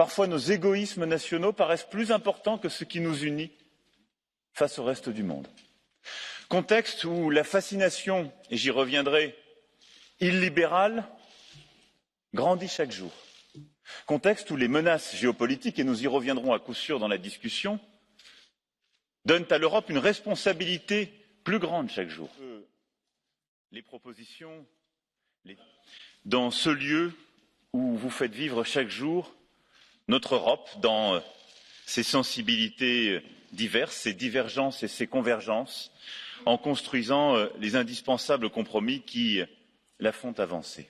parfois nos égoïsmes nationaux paraissent plus importants que ce qui nous unit face au reste du monde. Contexte où la fascination, et j'y reviendrai, illibérale grandit chaque jour. Contexte où les menaces géopolitiques, et nous y reviendrons à coup sûr dans la discussion, donnent à l'Europe une responsabilité plus grande chaque jour. Les propositions dans ce lieu où vous faites vivre chaque jour notre Europe dans ses sensibilités diverses, ses divergences et ses convergences, en construisant les indispensables compromis qui la font avancer.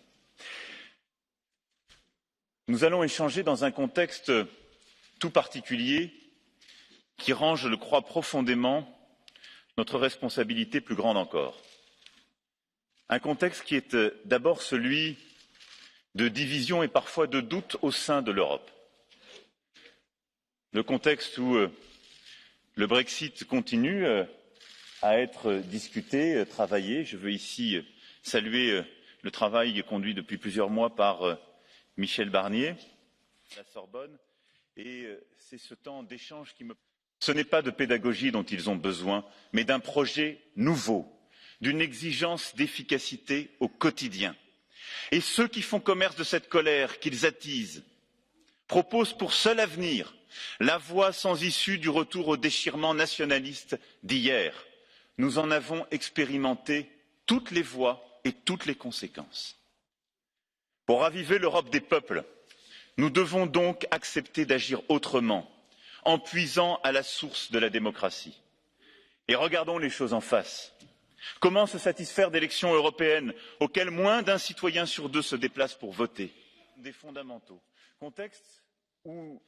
Nous allons échanger dans un contexte tout particulier qui rend, je le crois profondément, notre responsabilité plus grande encore. Un contexte qui est d'abord celui de division et parfois de doute au sein de l'Europe. Le contexte où le Brexit continue à être discuté, travaillé. Je veux ici saluer le travail conduit depuis plusieurs mois par Michel Barnier, à la Sorbonne, et c'est ce temps d'échange qui me... Ce n'est pas de pédagogie dont ils ont besoin, mais d'un projet nouveau, d'une exigence d'efficacité au quotidien. Et ceux qui font commerce de cette colère qu'ils attisent proposent pour seul avenir la voie sans issue du retour au déchirement nationaliste d'hier. Nous en avons expérimenté toutes les voies et toutes les conséquences. Pour raviver l'Europe des peuples, nous devons donc accepter d'agir autrement, en puisant à la source de la démocratie. Et regardons les choses en face. Comment se satisfaire d'élections européennes auxquelles moins d'un citoyen sur deux se déplace pour voter? Des fondamentaux. Contexte où,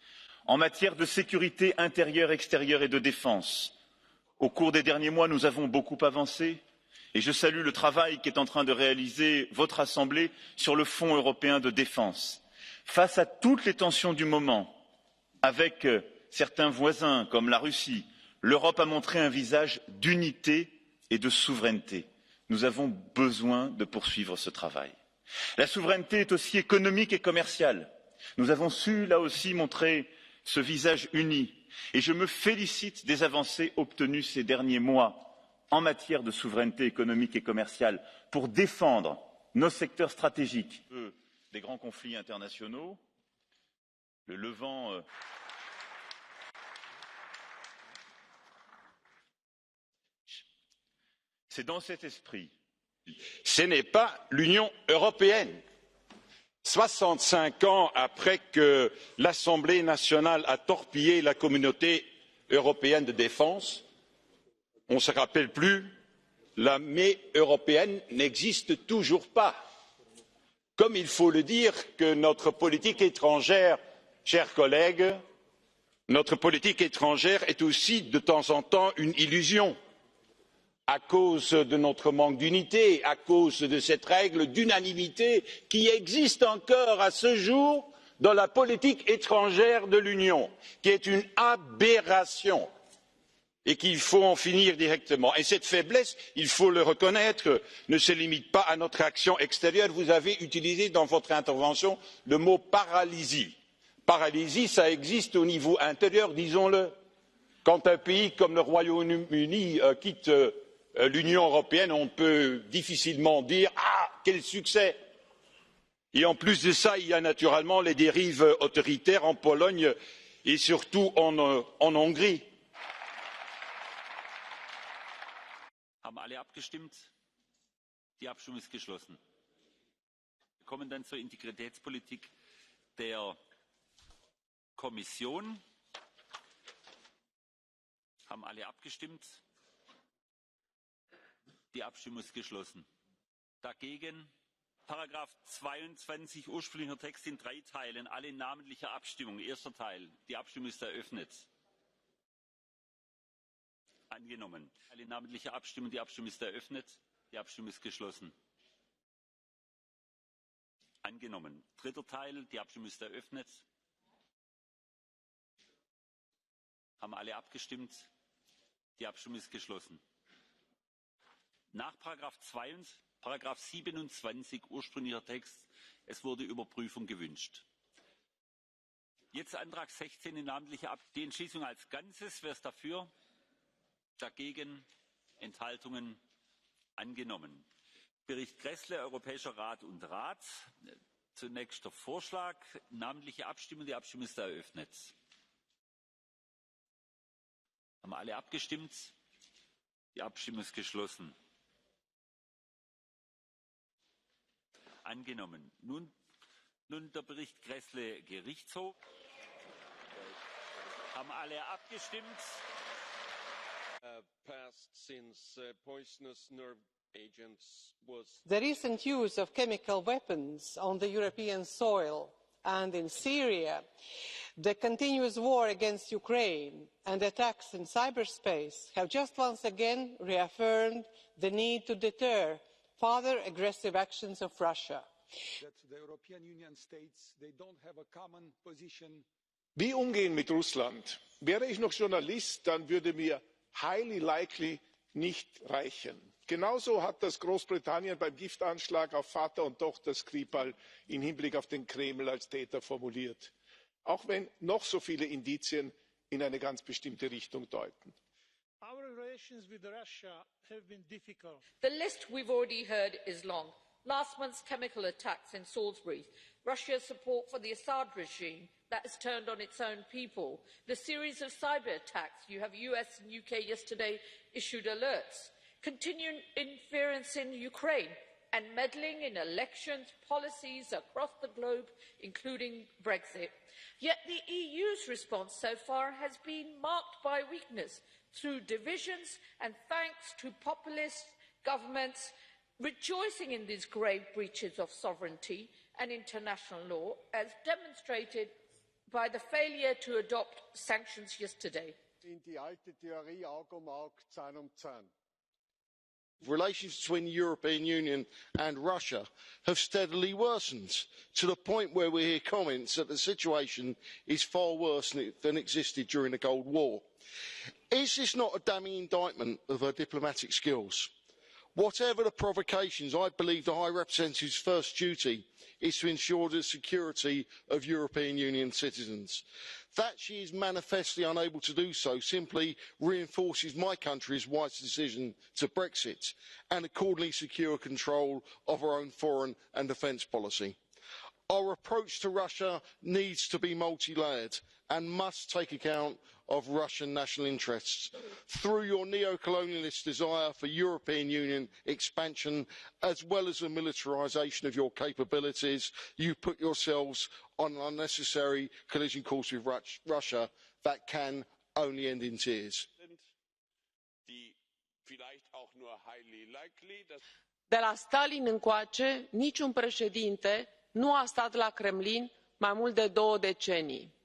en matière de sécurité intérieure, extérieure et de défense, au cours des derniers mois, nous avons beaucoup avancé et je salue le travail qu'est en train de réaliser votre Assemblée sur le Fonds européen de défense. Face à toutes les tensions du moment, avec certains voisins comme la Russie, l'Europe a montré un visage d'unité et de souveraineté. Nous avons besoin de poursuivre ce travail. La souveraineté est aussi économique et commerciale. Nous avons su, là aussi, montrer ce visage uni et je me félicite des avancées obtenues ces derniers mois en matière de souveraineté économique et commerciale pour défendre nos secteurs stratégiques des grands conflits internationaux, le Levant. C'est dans cet esprit. Ce n'est pas l'Union européenne. 65 ans après que l'Assemblée nationale a torpillé la communauté européenne de défense, on ne se rappelle plus, l'armée européenne n'existe toujours pas. Comme il faut le dire que notre politique étrangère, chers collègues, notre politique étrangère est aussi de temps en temps une illusion. À cause de notre manque d'unité, à cause de cette règle d'unanimité qui existe encore à ce jour dans la politique étrangère de l'Union, qui est une aberration et qu'il faut en finir directement. Et cette faiblesse, il faut le reconnaître, ne se limite pas à notre action extérieure. Vous avez utilisé dans votre intervention le mot paralysie. Paralysie, ça existe au niveau intérieur, disons-le. Quand un pays comme le Royaume-Uni quitte l'Union européenne, on peut difficilement dire « Ah, quel succès !» Et en plus de ça, il y a naturellement les dérives autoritaires en Pologne et surtout en Hongrie. Haben alle abgestimmt? Die Abstimmung ist geschlossen. Wir kommen dann zur Integritätspolitik der Kommission. Haben alle abgestimmt? Die Abstimmung ist geschlossen. Dagegen Paragraph 22 ursprünglicher Text in 3 Teilen, alle in namentlicher Abstimmung. Erster Teil. Die Abstimmung ist eröffnet. Angenommen. Alle in namentlicher Abstimmung. Die Abstimmung ist eröffnet. Die Abstimmung ist geschlossen. Angenommen. Dritter Teil. Die Abstimmung ist eröffnet. Haben alle abgestimmt? Die Abstimmung ist geschlossen. Nach Paragraph 27 ursprünglicher Text, es wurde Überprüfung gewünscht. Jetzt Antrag 16 in namentlicher die Entschließung als Ganzes. Wer ist dafür? Dagegen? Enthaltungen? Angenommen. Bericht Gräßle, Europäischer Rat und Rat. Zunächst der Vorschlag. Namentliche Abstimmung. Die Abstimmung ist eröffnet. Haben alle abgestimmt? Die Abstimmung ist geschlossen. Angenommen. Nun der Bericht Gräßle, Gerichtshof. Haben alle abgestimmt? The recent use of chemical weapons on the European soil and in Syria, the continuous war against Ukraine and attacks in cyberspace have just once again reaffirmed the need to deter further aggressive actions of Russia. That the European Union states they don't have a common position. Wie umgehen mit Russland? Wäre ich noch Journalist, dann würde mir highly likely nicht reichen. Genauso hat das Großbritannien beim Giftanschlag auf Vater und Tochter Skripal im Hinblick auf den Kreml als Täter formuliert, auch wenn noch so viele Indizien in eine ganz bestimmte Richtung deuten. Our relations with Russia have been difficult. The list we've already heard is long. Last month's chemical attacks in Salisbury, Russia's support for the Assad regime that has turned on its own people, the series of cyber attacks, you have US and UK yesterday issued alerts, continuing interference in Ukraine and meddling in elections policies across the globe, including Brexit. Yet the EU's response so far has been marked by weakness through divisions and thanks to populist governments rejoicing in these grave breaches of sovereignty and international law, as demonstrated by the failure to adopt sanctions yesterday. In die alte Theorie Aug um Aug, Zahn um Zahn. Relations between the European Union and Russia have steadily worsened to the point where we hear comments that the situation is far worse than existed during the Cold War. Is this not a damning indictment of her diplomatic skills? Whatever the provocations, I believe the High Representative's first duty is to ensure the security of European Union citizens. That she is manifestly unable to do so simply reinforces my country's wise decision to Brexit and accordingly secure control of our own foreign and defence policy. Our approach to Russia needs to be multi-layered and must take account of Russian national interests. Through your neo-colonialist desire for European Union expansion, as well as the militarisation of your capabilities, you put yourselves on an unnecessary collision course with Russia that can only end in tears. De la Stalin încoace, niciun președinte nu a stat la Kremlin mai mult de 2 decenii.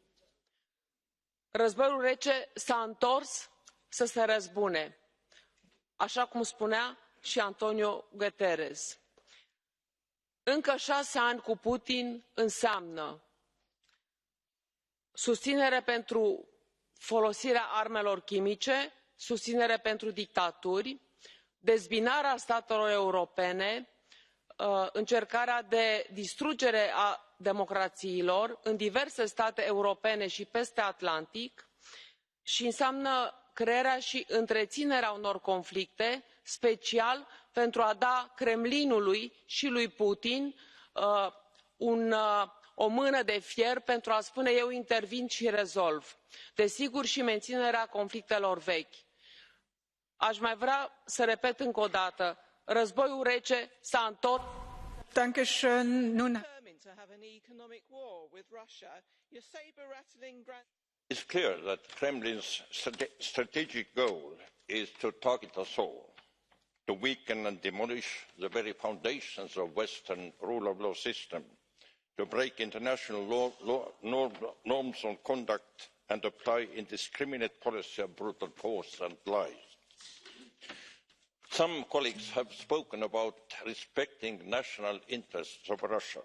Războiul rece s-a întors să se răzbune, așa cum spunea și Antonio Guterres. Încă 6 ani cu Putin înseamnă susținere pentru folosirea armelor chimice, susținere pentru dictaturi, dezbinarea statelor europene, încercarea de distrugere a democrațiilor în diverse state europene și peste Atlantic și înseamnă crearea și întreținerea unor conflicte, special pentru a da Kremlinului și lui Putin o mână de fier pentru a spune eu intervin și rezolv. Desigur, și menținerea conflictelor vechi. Aș mai vrea să repet încă o dată, războiul rece s-a întors. It's clear that Kremlin's strategic goal is to target us all, to weaken and demolish the very foundations of Western rule of law system, to break international norms on conduct and apply indiscriminate policy of brutal force and lies. Some colleagues have spoken about respecting national interests of Russia.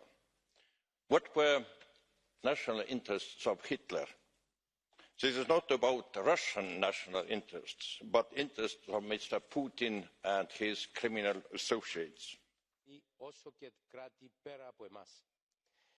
What were national interests of Hitler? This is not about Russian national interests, but interests of Mr. Putin and his criminal associates.